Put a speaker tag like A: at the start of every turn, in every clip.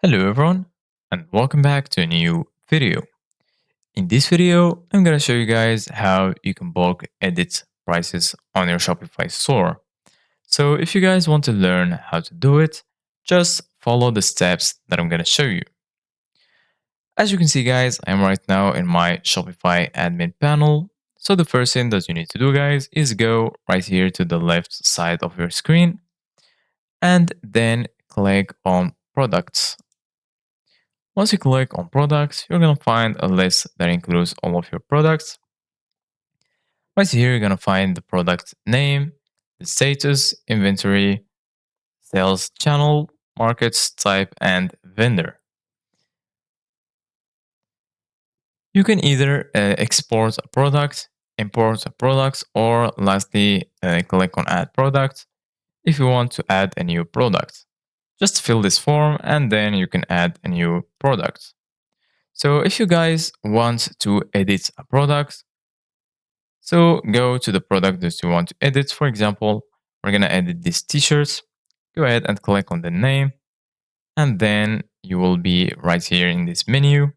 A: Hello everyone and welcome back to a new video. In this video, I'm gonna show you guys how you can bulk edit prices on your Shopify store. So if you guys want to learn how to do it, just follow the steps that I'm gonna show you. As you can see guys, I'm right now in my Shopify admin panel. So the first thing that you need to do guys is go right here to the left side of your screen and then click on products. Once you click on products, you're going to find a list that includes all of your products. Right here, you're going to find the product name, the status, inventory, sales channel, markets, type, and vendor. You can either export a product, import a product, or lastly, click on add product if you want to add a new product. Just fill this form and then you can add a new product. So if you guys want to edit a product, so go to the product that you want to edit. For example, we're going to edit these t-shirts. Go ahead and click on the name. And then you will be right here in this menu.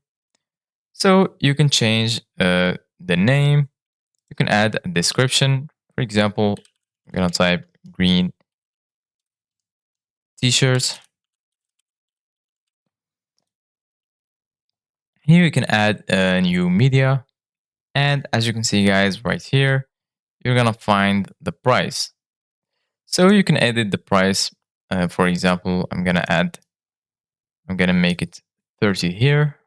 A: So you can change the name. You can add a description. For example, I'm going to type green t-shirts. Here you can add a new media. And as you can see guys right here, you're going to find the price. So you can edit the price. For example, I'm going to make it 30 here.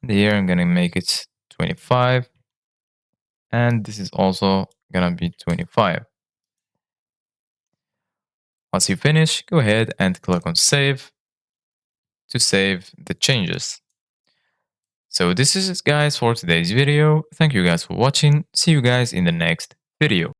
A: And here I'm going to make it 25. And this is also going to be 25. Once you finish, go ahead and click on save to save the changes. So this is it guys for today's video. Thank you guys for watching. See you guys in the next video.